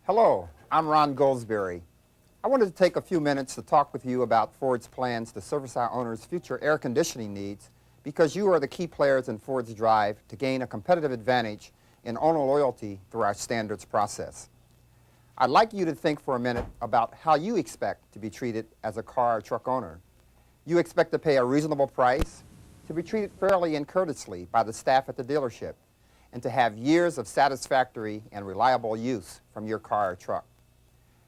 Hello, I'm Ron Goldsberry. I wanted to take a few minutes to talk with you about Ford's plans to service our owners' future air conditioning needs because you are the key players in Ford's drive to gain a competitive advantage in owner loyalty through our standards process. I'd like you to think for a minute about how you expect to be treated as a car or truck owner. You expect to pay a reasonable price, to be treated fairly and courteously by the staff at the dealership, and to have years of satisfactory and reliable use from your car or truck.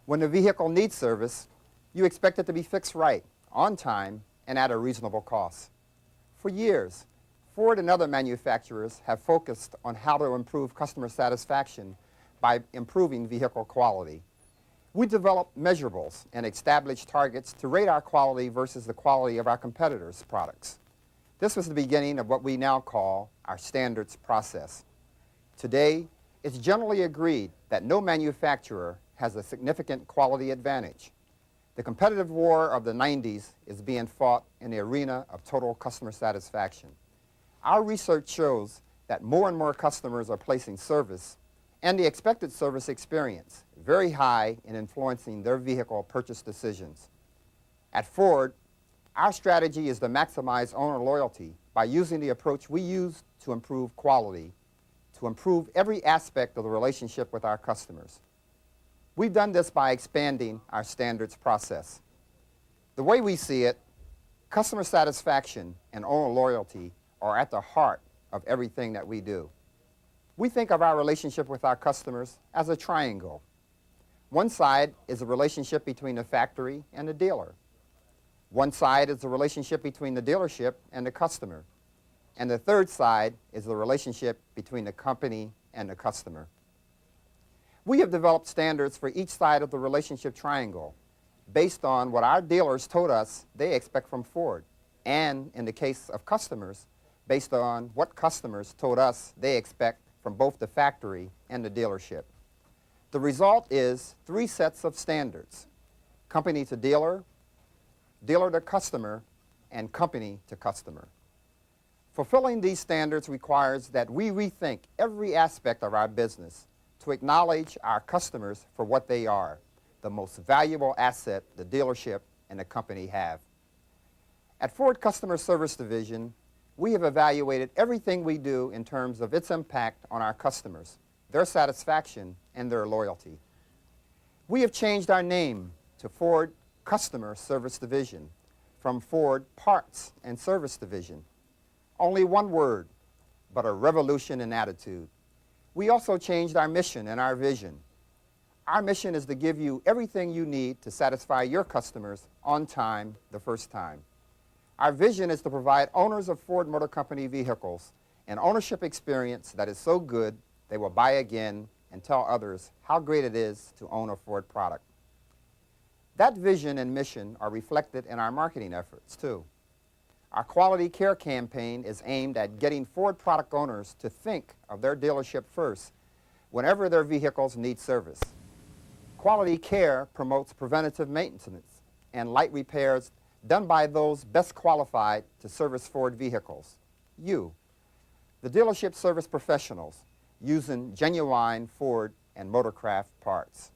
When the vehicle needs service, you expect it to be fixed right, on time, and at a reasonable cost. For years, Ford and other manufacturers have focused on how to improve customer satisfaction by improving vehicle quality. We developed measurables and established targets to rate our quality versus the quality of our competitors' products. This was the beginning of what we now call our standards process. Today, it's generally agreed that no manufacturer has a significant quality advantage. The competitive war of the 90s is being fought in the arena of total customer satisfaction. Our research shows that more and more customers are placing service and the expected service experience very high in influencing their vehicle purchase decisions. At Ford, our strategy is to maximize owner loyalty by using the approach we use to improve quality, to improve every aspect of the relationship with our customers. We've done this by expanding our standards process. The way we see it, customer satisfaction and owner loyalty are at the heart of everything that we do. We think of our relationship with our customers as a triangle. One side is the relationship between the factory and the dealer. One side is the relationship between the dealership and the customer. And the third side is the relationship between the company and the customer. We have developed standards for each side of the relationship triangle based on what our dealers told us they expect from Ford, and in the case of customers, based on what customers told us they expect from both the factory and the dealership. The result is 3 sets of standards: company to dealer, dealer to customer, and company to customer. Fulfilling these standards requires that we rethink every aspect of our business to acknowledge our customers for what they are, the most valuable asset the dealership and the company have. At Ford Customer Service Division, we have evaluated everything we do in terms of its impact on our customers, their satisfaction, and their loyalty. We have changed our name to Ford Customer Service Division from Ford Parts and Service Division. Only one word, but a revolution in attitude. We also changed our mission and our vision. Our mission is to give you everything you need to satisfy your customers on time the first time. Our vision is to provide owners of Ford Motor Company vehicles an ownership experience that is so good they will buy again and tell others how great it is to own a Ford product. That vision and mission are reflected in our marketing efforts, too. Our Quality Care campaign is aimed at getting Ford product owners to think of their dealership first whenever their vehicles need service. Quality Care promotes preventative maintenance and light repairs done by those best qualified to service Ford vehicles, you, the dealership service professionals, using genuine Ford and Motorcraft parts.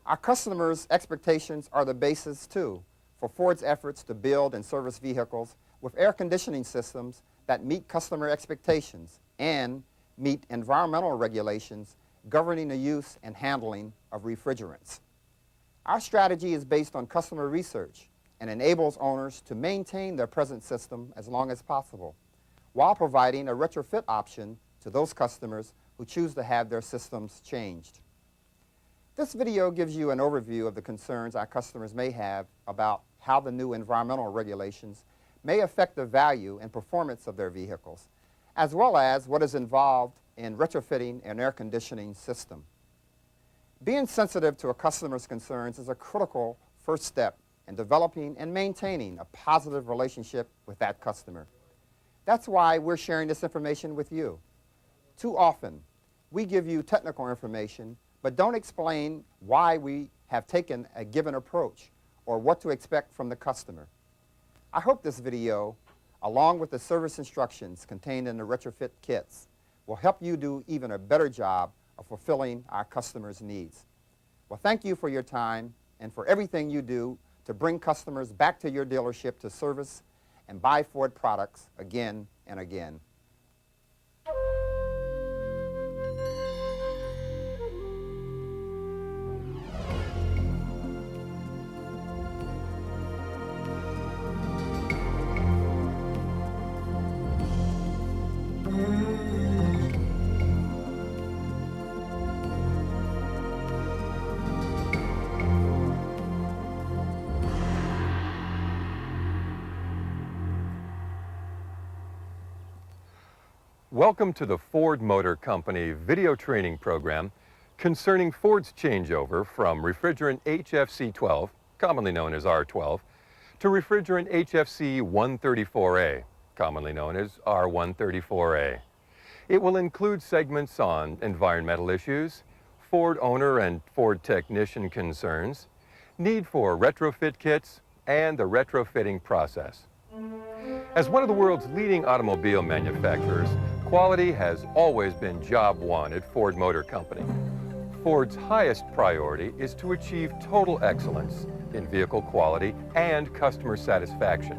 Our customers' expectations are the basis, too, for Ford's efforts to build and service vehicles with air conditioning systems that meet customer expectations and meet environmental regulations governing the use and handling of refrigerants. Our strategy is based on customer research and enables owners to maintain their present system as long as possible, while providing a retrofit option to those customers who choose to have their systems changed. This video gives you an overview of the concerns our customers may have about how the new environmental regulations may affect the value and performance of their vehicles, as well as what is involved in retrofitting an air conditioning system. Being sensitive to a customer's concerns is a critical first step in developing and maintaining a positive relationship with that customer. That's why we're sharing this information with you. Too often, we give you technical information but don't explain why we have taken a given approach or what to expect from the customer. I hope this video, along with the service instructions contained in the retrofit kits, will help you do even a better job of fulfilling our customers' needs. Well, thank you for your time and for everything you do to bring customers back to your dealership to service and buy Ford products again and again. Welcome to the Ford Motor Company video training program concerning Ford's changeover from refrigerant HFC-12, commonly known as R12, to refrigerant HFC 134a, commonly known as R134a. It will include segments on environmental issues, Ford owner and Ford technician concerns, need for retrofit kits, and the retrofitting process. As one of the world's leading automobile manufacturers, quality has always been job one at Ford Motor Company. Ford's highest priority is to achieve total excellence in vehicle quality and customer satisfaction,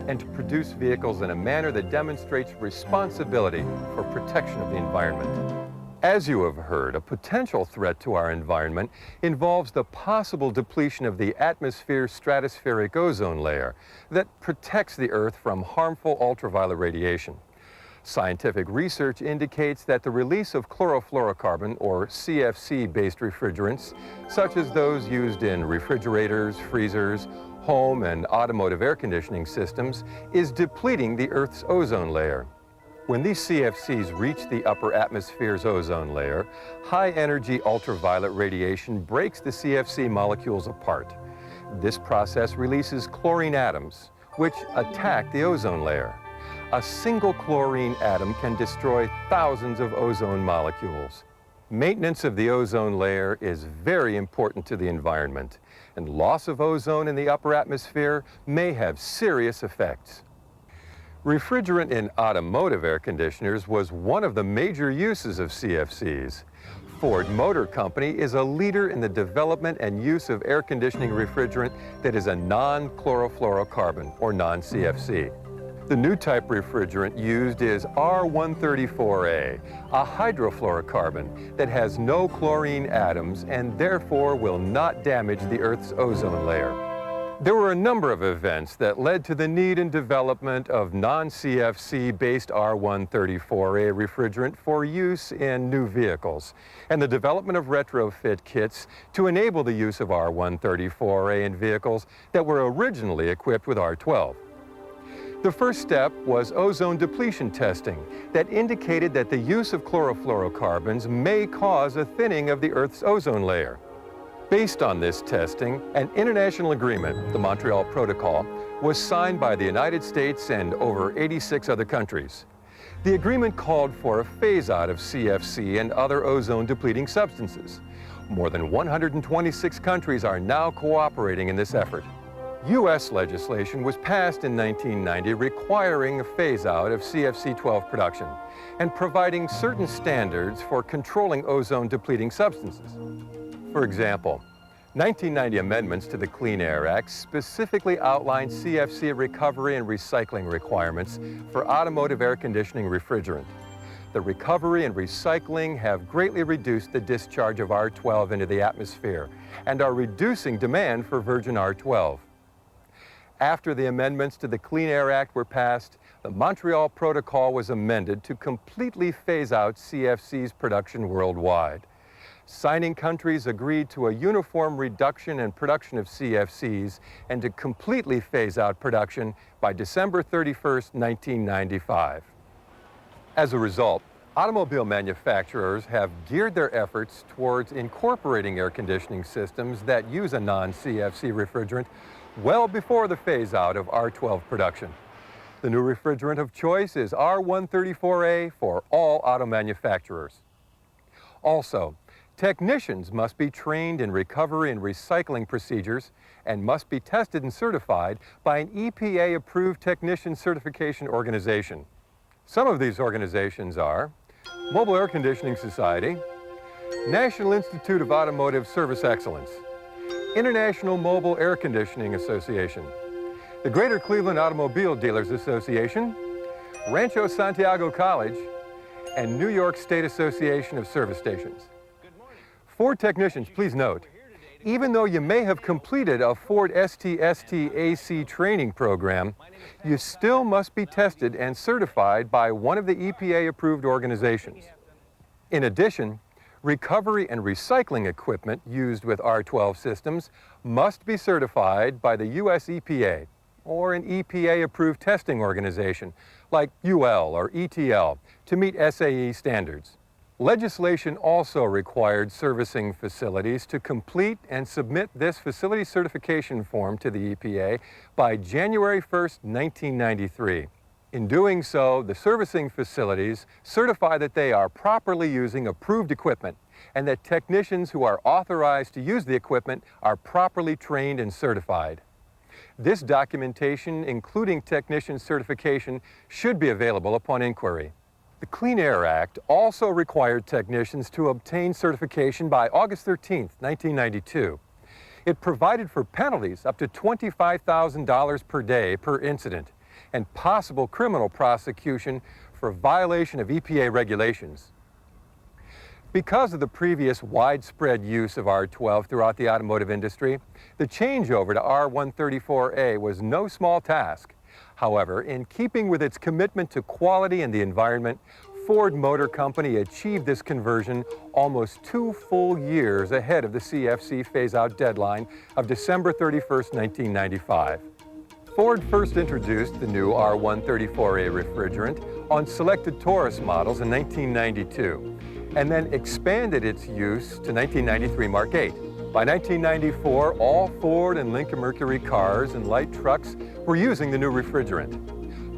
and to produce vehicles in a manner that demonstrates responsibility for protection of the environment. As you have heard, a potential threat to our environment involves the possible depletion of the atmosphere's stratospheric ozone layer that protects the Earth from harmful ultraviolet radiation. Scientific research indicates that the release of chlorofluorocarbon, or CFC-based refrigerants, such as those used in refrigerators, freezers, home and automotive air conditioning systems, is depleting the Earth's ozone layer. When these CFCs reach the upper atmosphere's ozone layer, high-energy ultraviolet radiation breaks the CFC molecules apart. This process releases chlorine atoms, which attack the ozone layer. A single chlorine atom can destroy thousands of ozone molecules. Maintenance of the ozone layer is very important to the environment, and loss of ozone in the upper atmosphere may have serious effects. Refrigerant in automotive air conditioners was one of the major uses of CFCs. Ford Motor Company is a leader in the development and use of air conditioning refrigerant that is a non-chlorofluorocarbon, or non-CFC. The new type refrigerant used is R134a, a hydrofluorocarbon that has no chlorine atoms and therefore will not damage the Earth's ozone layer. There were a number of events that led to the need and development of non-CFC-based R134a refrigerant for use in new vehicles, and the development of retrofit kits to enable the use of R134a in vehicles that were originally equipped with R12. The first step was ozone depletion testing that indicated that the use of chlorofluorocarbons may cause a thinning of the Earth's ozone layer. Based on this testing, an international agreement, the Montreal Protocol, was signed by the United States and over 86 other countries. The agreement called for a phase-out of CFC and other ozone-depleting substances. More than 126 countries are now cooperating in this effort. U.S. legislation was passed in 1990 requiring a phase-out of CFC-12 production and providing certain standards for controlling ozone-depleting substances. For example, 1990 amendments to the Clean Air Act specifically outlined CFC recovery and recycling requirements for automotive air conditioning refrigerant. The recovery and recycling have greatly reduced the discharge of R12 into the atmosphere and are reducing demand for virgin R12. After the amendments to the Clean Air Act were passed, the Montreal Protocol was amended to completely phase out CFC's production worldwide. Signing countries agreed to a uniform reduction in production of CFCs and to completely phase out production by December 31st, 1995. As a result, automobile manufacturers have geared their efforts towards incorporating air conditioning systems that use a non-CFC refrigerant well before the phase-out of R12 production. The new refrigerant of choice is R134a for all auto manufacturers. Also, technicians must be trained in recovery and recycling procedures and must be tested and certified by an EPA-approved technician certification organization. Some of these organizations are Mobile Air Conditioning Society, National Institute of Automotive Service Excellence, International Mobile Air Conditioning Association, the Greater Cleveland Automobile Dealers Association, Rancho Santiago College, and New York State Association of Service Stations. Ford technicians, please note, even though you may have completed a Ford ST/ST/AC training program, you still must be tested and certified by one of the EPA-approved organizations. In addition, recovery and recycling equipment used with R12 systems must be certified by the U.S. EPA or an EPA-approved testing organization like UL or ETL to meet SAE standards. Legislation also required servicing facilities to complete and submit this facility certification form to the EPA by January 1st, 1993. In doing so, the servicing facilities certify that they are properly using approved equipment and that technicians who are authorized to use the equipment are properly trained and certified. This documentation, including technician certification, should be available upon inquiry. The Clean Air Act also required technicians to obtain certification by August 13, 1992. It provided for penalties up to $25,000 per day per incident and possible criminal prosecution for violation of EPA regulations. Because of the previous widespread use of R12 throughout the automotive industry, the changeover to R134a was no small task. However, in keeping with its commitment to quality and the environment, Ford Motor Company achieved this conversion almost 2 full years ahead of the CFC phase-out deadline of December 31st, 1995. Ford first introduced the new R134a refrigerant on selected Taurus models in 1992, and then expanded its use to 1993 Mark 8. By 1994, all Ford and Lincoln Mercury cars and light trucks were using the new refrigerant.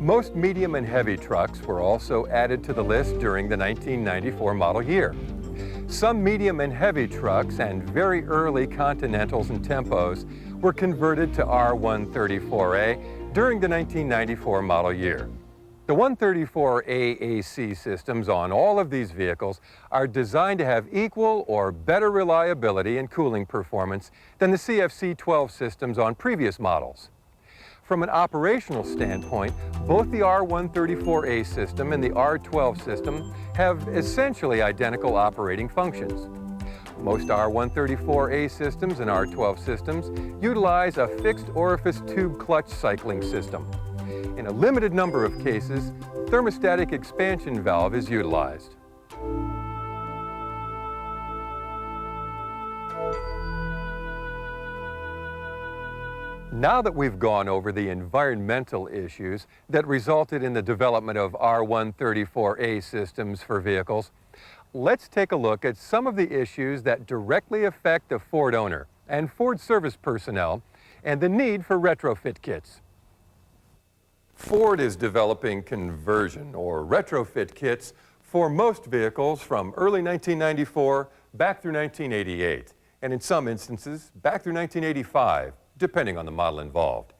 Most medium and heavy trucks were also added to the list during the 1994 model year. Some medium and heavy trucks and very early Continentals and Tempos were converted to R134a during the 1994 model year. The 134a AC systems on all of these vehicles are designed to have equal or better reliability and cooling performance than the CFC 12 systems on previous models. From an operational standpoint, both the R134a system and the R12 system have essentially identical operating functions. Most R134a systems and R12 systems utilize a fixed orifice tube clutch cycling system. In a limited number of cases, thermostatic expansion valve is utilized. Now that we've gone over the environmental issues that resulted in the development of R134a systems for vehicles, let's take a look at some of the issues that directly affect the Ford owner and Ford service personnel and the need for retrofit kits. Ford is developing conversion or retrofit kits for most vehicles from early 1994 back through 1988, and in some instances back through 1985, depending on the model involved.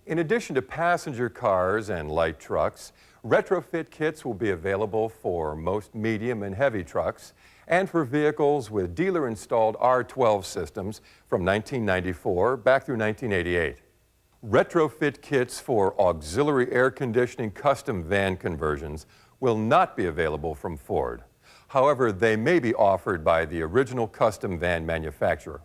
In addition to passenger cars and light trucks, retrofit kits will be available for most medium and heavy trucks and for vehicles with dealer-installed R12 systems from 1994 back through 1988. Retrofit kits for auxiliary air conditioning custom van conversions will not be available from Ford. However, they may be offered by the original custom van manufacturer.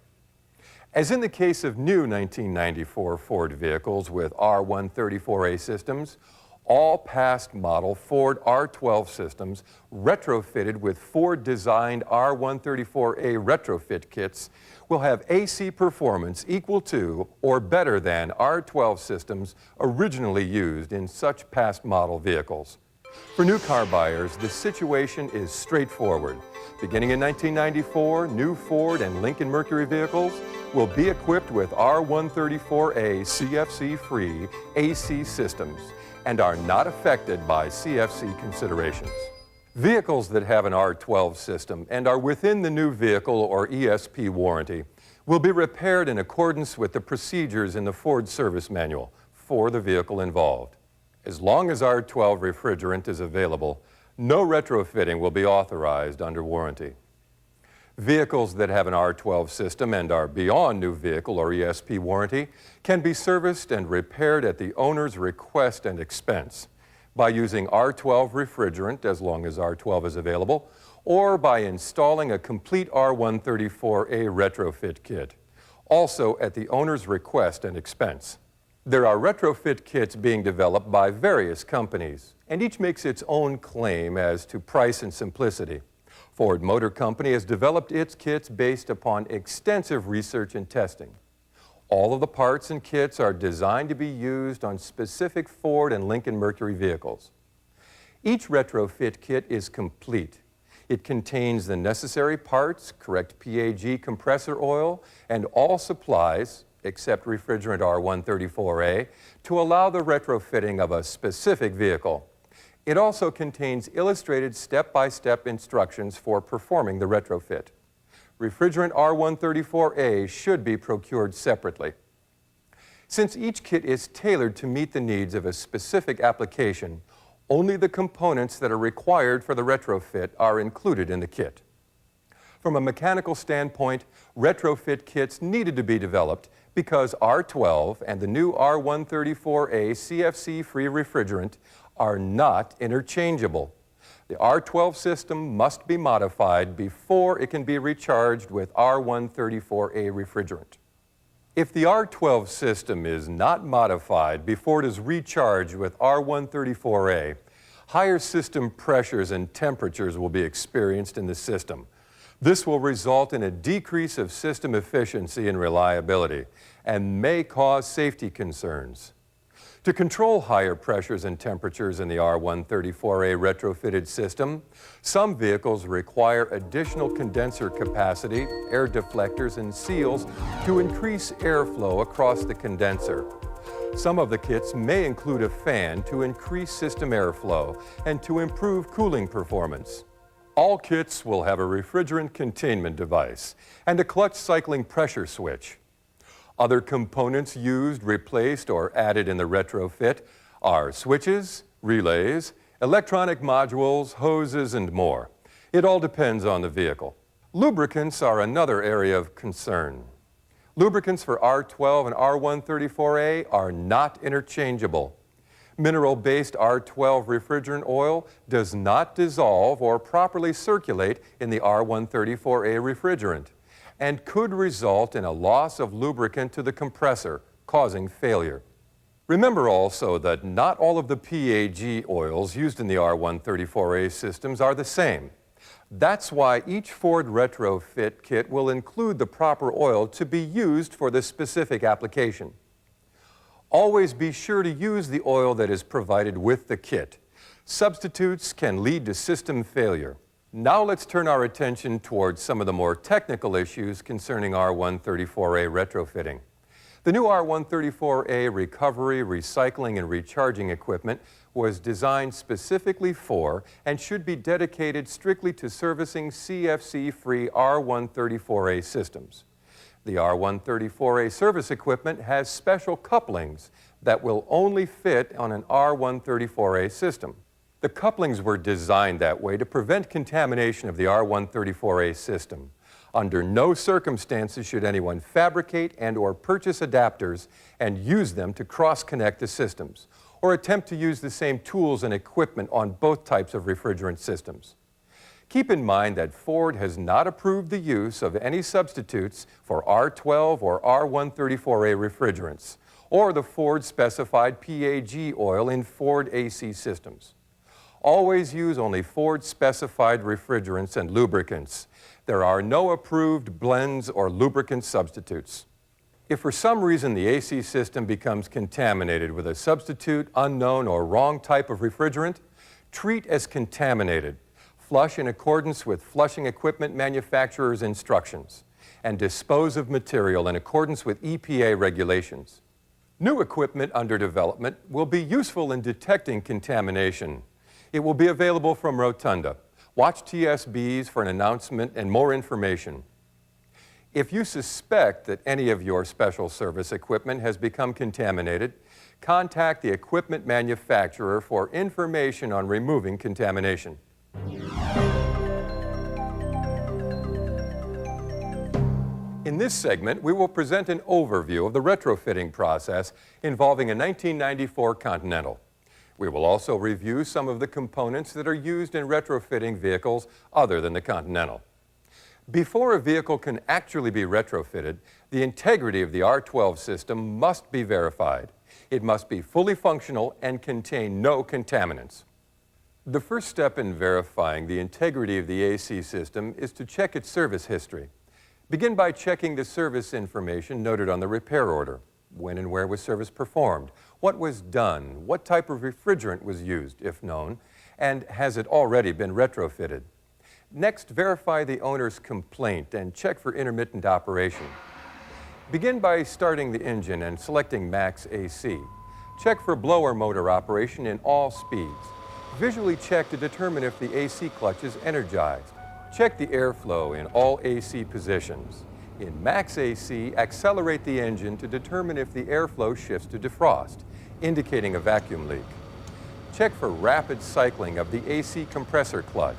As in the case of new 1994 Ford vehicles with R134a systems, all past model Ford R12 systems retrofitted with Ford-designed R134a retrofit kits will have AC performance equal to or better than R12 systems originally used in such past model vehicles. For new car buyers, the situation is straightforward. Beginning in 1994, new Ford and Lincoln Mercury vehicles will be equipped with R134a CFC-free AC systems and are not affected by CFC considerations. Vehicles that have an R12 system and are within the new vehicle or ESP warranty will be repaired in accordance with the procedures in the Ford service manual for the vehicle involved. As long as R12 refrigerant is available, no retrofitting will be authorized under warranty. Vehicles that have an R12 system and are beyond new vehicle or ESP warranty can be serviced and repaired at the owner's request and expense by using R12 refrigerant as long as R12 is available, or by installing a complete R134a retrofit kit, also at the owner's request and expense. There are retrofit kits being developed by various companies, and each makes its own claim as to price and simplicity. Ford Motor Company has developed its kits based upon extensive research and testing. All of the parts and kits are designed to be used on specific Ford and Lincoln Mercury vehicles. Each retrofit kit is complete. It contains the necessary parts, correct PAG compressor oil, and all supplies, except refrigerant R134a, to allow the retrofitting of a specific vehicle. It also contains illustrated step-by-step instructions for performing the retrofit. Refrigerant R134a should be procured separately. Since each kit is tailored to meet the needs of a specific application, only the components that are required for the retrofit are included in the kit. From a mechanical standpoint, retrofit kits needed to be developed because R12 and the new R134a CFC-free refrigerant are not interchangeable. The R12 system must be modified before it can be recharged with R134a refrigerant. If the R12 system is not modified before it is recharged with R134a, higher system pressures and temperatures will be experienced in the system. This will result in a decrease of system efficiency and reliability and may cause safety concerns. To control higher pressures and temperatures in the R134a retrofitted system, some vehicles require additional condenser capacity, air deflectors, and seals to increase airflow across the condenser. Some of the kits may include a fan to increase system airflow and to improve cooling performance. All kits will have a refrigerant containment device and a clutch cycling pressure switch. Other components used, replaced, or added in the retrofit are switches, relays, electronic modules, hoses, and more. It all depends on the vehicle. Lubricants are another area of concern. Lubricants for R12 and R134a are not interchangeable. Mineral-based R12 refrigerant oil does not dissolve or properly circulate in the R134a refrigerant and could result in a loss of lubricant to the compressor, causing failure. Remember also that not all of the PAG oils used in the R134a systems are the same. That's why each Ford retrofit kit will include the proper oil to be used for the specific application. Always be sure to use the oil that is provided with the kit. Substitutes can lead to system failure. Now let's turn our attention towards some of the more technical issues concerning R134a retrofitting. The new R134a recovery, recycling, and recharging equipment was designed specifically for and should be dedicated strictly to servicing CFC-free R134a systems. The R134a service equipment has special couplings that will only fit on an R134a system. The couplings were designed that way to prevent contamination of the R134a system. Under no circumstances should anyone fabricate and/or purchase adapters and use them to cross-connect the systems, or attempt to use the same tools and equipment on both types of refrigerant systems. Keep in mind that Ford has not approved the use of any substitutes for R12 or R134a refrigerants, or the Ford-specified PAG oil in Ford AC systems. Always use only Ford-specified refrigerants and lubricants. There are no approved blends or lubricant substitutes. If for some reason the AC system becomes contaminated with a substitute, unknown, or wrong type of refrigerant, treat as contaminated. Flush in accordance with flushing equipment manufacturer's instructions, and dispose of material in accordance with EPA regulations. New equipment under development will be useful in detecting contamination. It will be available from Rotunda. Watch TSBs for an announcement and more information. If you suspect that any of your special service equipment has become contaminated, contact the equipment manufacturer for information on removing contamination. In this segment, we will present an overview of the retrofitting process involving a 1994 Continental. We will also review some of the components that are used in retrofitting vehicles other than the Continental. Before a vehicle can actually be retrofitted, the integrity of the R12 system must be verified. It must be fully functional and contain no contaminants. The first step in verifying the integrity of the AC system is to check its service history. Begin by checking the service information noted on the repair order. When and where was service performed? What was done? What type of refrigerant was used, if known? And has it already been retrofitted? Next, verify the owner's complaint and check for intermittent operation. Begin by starting the engine and selecting Max AC. Check for blower motor operation in all speeds. Visually check to determine if the AC clutch is energized. Check the airflow in all AC positions. In Max AC, accelerate the engine to determine if the airflow shifts to defrost, indicating a vacuum leak. Check for rapid cycling of the AC compressor clutch,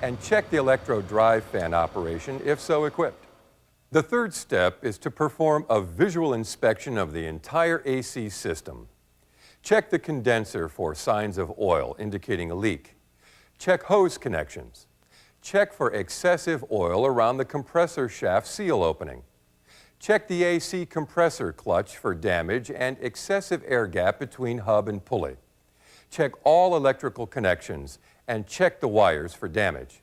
and check the electro drive fan operation if so equipped. The third step is to perform a visual inspection of the entire AC system. Check the condenser for signs of oil indicating a leak. Check hose connections. Check for excessive oil around the compressor shaft seal opening. Check the AC compressor clutch for damage and excessive air gap between hub and pulley. Check all electrical connections and check the wires for damage.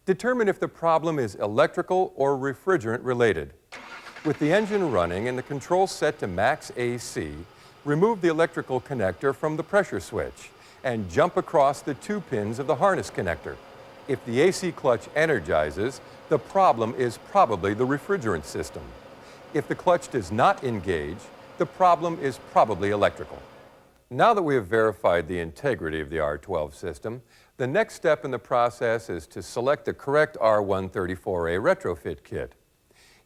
Determine if the problem is electrical or refrigerant related. With the engine running and the control set to Max AC, remove the electrical connector from the pressure switch and jump across the 2 pins of the harness connector. If the AC clutch energizes, the problem is probably the refrigerant system. If the clutch does not engage, the problem is probably electrical. Now that we have verified the integrity of the R12 system, the next step in the process is to select the correct R134a retrofit kit.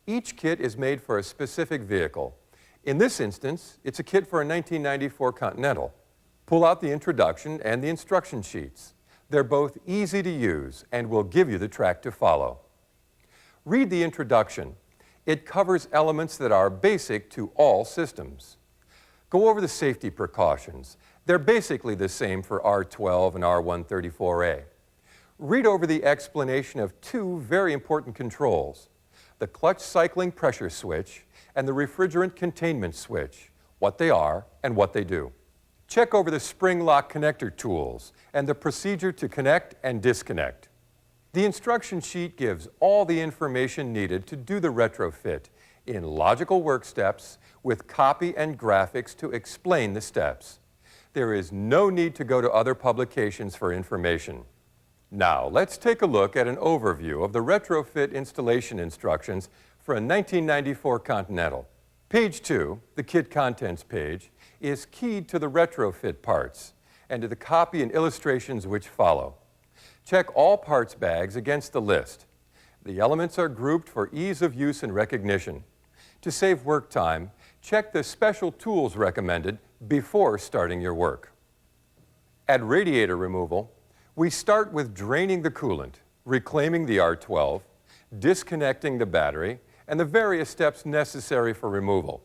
Each kit is made for a specific vehicle. In this instance, it's a kit for a 1994 Continental. Pull out the introduction and the instruction sheets. They're both easy to use and will give you the track to follow. Read the introduction. It covers elements that are basic to all systems. Go over the safety precautions. They're basically the same for R12 and R134a. Read over the explanation of 2 very important controls, the clutch cycling pressure switch and the refrigerant containment switch, what they are and what they do. Check over the spring lock connector tools and the procedure to connect and disconnect. The instruction sheet gives all the information needed to do the retrofit in logical work steps with copy and graphics to explain the steps. There is no need to go to other publications for information. Now, let's take a look at an overview of the retrofit installation instructions for a 1994 Continental. Page 2, the kit contents page, is keyed to the retrofit parts and to the copy and illustrations which follow. Check all parts bags against the list. The elements are grouped for ease of use and recognition. To save work time, check the special tools recommended before starting your work. At radiator removal, we start with draining the coolant, reclaiming the R12, disconnecting the battery, and the various steps necessary for removal.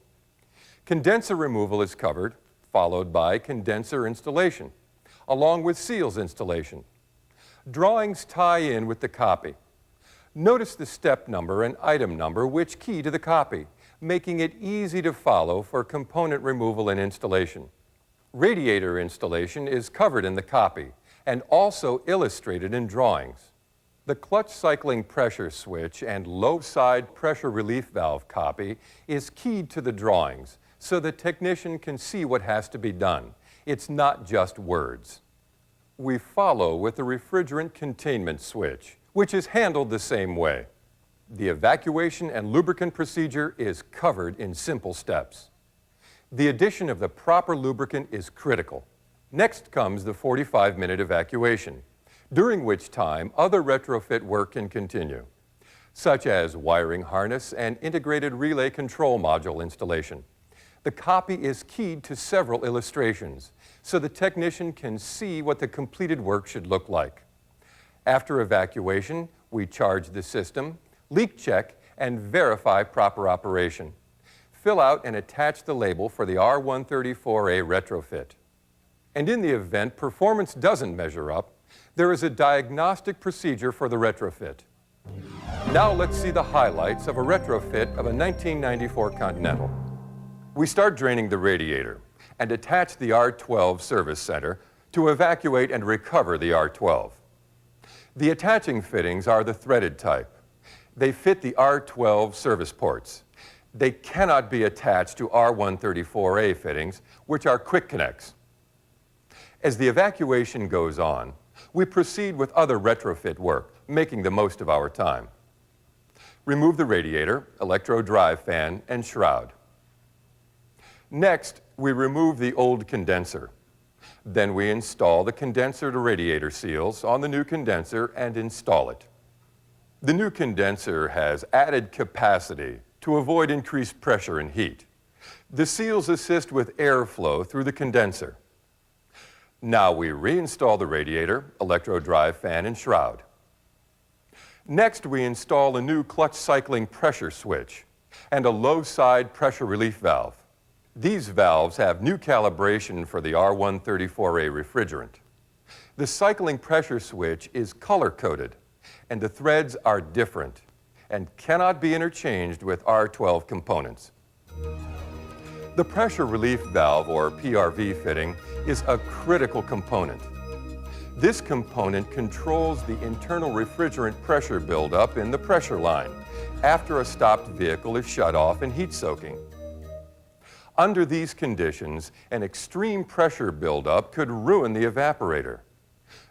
Condenser removal is covered, followed by condenser installation, along with seals installation. Drawings tie in with the copy. Notice the step number and item number which key to the copy, making it easy to follow for component removal and installation. Radiator installation is covered in the copy and also illustrated in drawings. The clutch cycling pressure switch and low side pressure relief valve copy is keyed to the drawings so the technician can see what has to be done. It's not just words. We follow with the refrigerant containment switch, which is handled the same way. The evacuation and lubricant procedure is covered in simple steps. The addition of the proper lubricant is critical. Next comes the 45-minute evacuation, during which time other retrofit work can continue, such as wiring harness and integrated relay control module installation. The copy is keyed to several illustrations, so the technician can see what the completed work should look like. After evacuation, we charge the system, leak check, and verify proper operation. Fill out and attach the label for the R134a retrofit. And in the event performance doesn't measure up, there is a diagnostic procedure for the retrofit. Now let's see the highlights of a retrofit of a 1994 Continental. We start draining the radiator and attach the R12 service center to evacuate and recover the R12. The attaching fittings are the threaded type. They fit the R12 service ports. They cannot be attached to R134a fittings, which are quick connects. As the evacuation goes on, we proceed with other retrofit work, making the most of our time. Remove the radiator, electro-drive fan, and shroud. Next, we remove the old condenser. Then we install the condenser to radiator seals on the new condenser and install it. The new condenser has added capacity to avoid increased pressure and heat. The seals assist with airflow through the condenser. Now we reinstall the radiator, electro-drive fan, and shroud. Next, we install a new clutch cycling pressure switch and a low-side pressure relief valve. These valves have new calibration for the R134a refrigerant. The cycling pressure switch is color-coded, and the threads are different and cannot be interchanged with R12 components. The pressure relief valve, or PRV fitting, is a critical component. This component controls the internal refrigerant pressure buildup in the pressure line after a stopped vehicle is shut off and heat soaking. Under these conditions, an extreme pressure buildup could ruin the evaporator.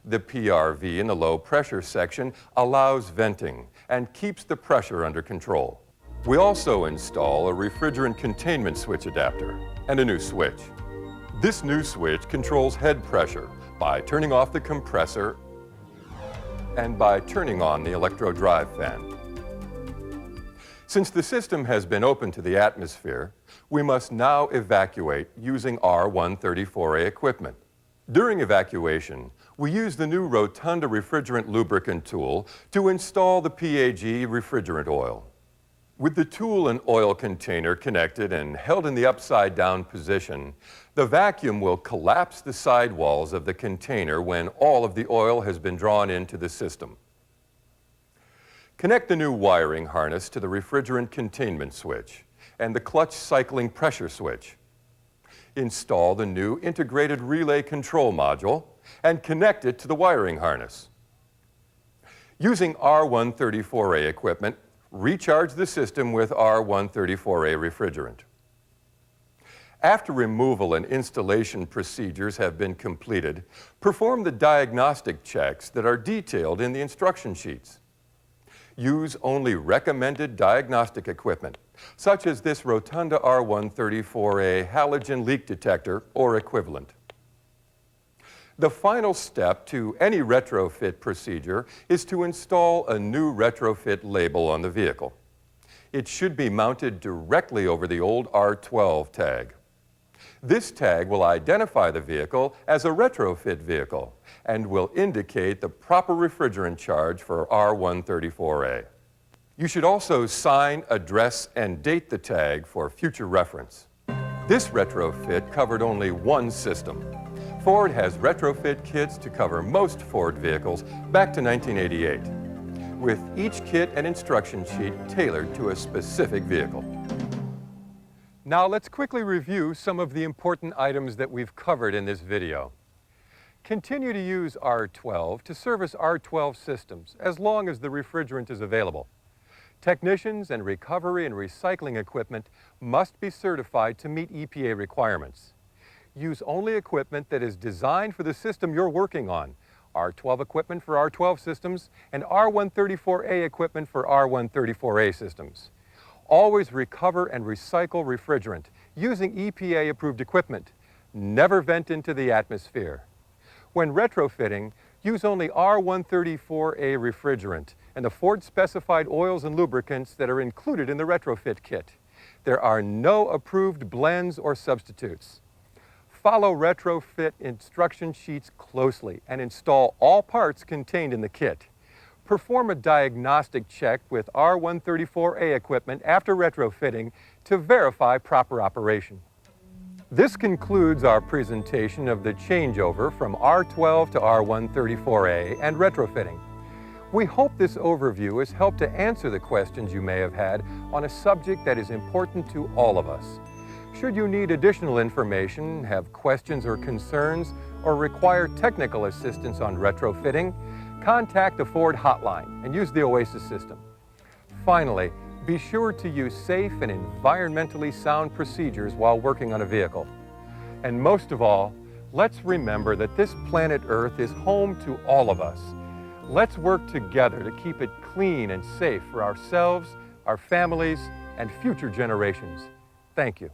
The PRV in the low pressure section allows venting and keeps the pressure under control. We also install a refrigerant containment switch adapter and a new switch. This new switch controls head pressure by turning off the compressor and by turning on the electro-drive fan. Since the system has been open to the atmosphere, we must now evacuate using R134a equipment. During evacuation, we use the new Rotunda refrigerant lubricant tool to install the PAG refrigerant oil. With the tool and oil container connected and held in the upside-down position, the vacuum will collapse the sidewalls of the container when all of the oil has been drawn into the system. Connect the new wiring harness to the refrigerant containment switch and the clutch cycling pressure switch. Install the new integrated relay control module and connect it to the wiring harness. Using R134a equipment, recharge the system with R134a refrigerant. After removal and installation procedures have been completed, perform the diagnostic checks that are detailed in the instruction sheets. Use only recommended diagnostic equipment, such as this Rotunda R134a halogen leak detector or equivalent. The final step to any retrofit procedure is to install a new retrofit label on the vehicle. It should be mounted directly over the old R12 tag. This tag will identify the vehicle as a retrofit vehicle and will indicate the proper refrigerant charge for R134a. You should also sign, address, and date the tag for future reference. This retrofit covered only one system. Ford has retrofit kits to cover most Ford vehicles back to 1988, with each kit and instruction sheet tailored to a specific vehicle. Now let's quickly review some of the important items that we've covered in this video. Continue to use R12 to service R12 systems as long as the refrigerant is available. Technicians and recovery and recycling equipment must be certified to meet EPA requirements. Use only equipment that is designed for the system you're working on. R12 equipment for R12 systems and R134a equipment for R134a systems. Always recover and recycle refrigerant using EPA-approved equipment. Never vent into the atmosphere. When retrofitting, use only R134a refrigerant and the Ford-specified oils and lubricants that are included in the retrofit kit. There are no approved blends or substitutes. Follow retrofit instruction sheets closely and install all parts contained in the kit. Perform a diagnostic check with R134a equipment after retrofitting to verify proper operation. This concludes our presentation of the changeover from R12 to R134a and retrofitting. We hope this overview has helped to answer the questions you may have had on a subject that is important to all of us. Should you need additional information, have questions or concerns, or require technical assistance on retrofitting, contact the Ford hotline and use the Oasis system. Finally, be sure to use safe and environmentally sound procedures while working on a vehicle. And most of all, let's remember that this planet Earth is home to all of us. Let's work together to keep it clean and safe for ourselves, our families, and future generations. Thank you.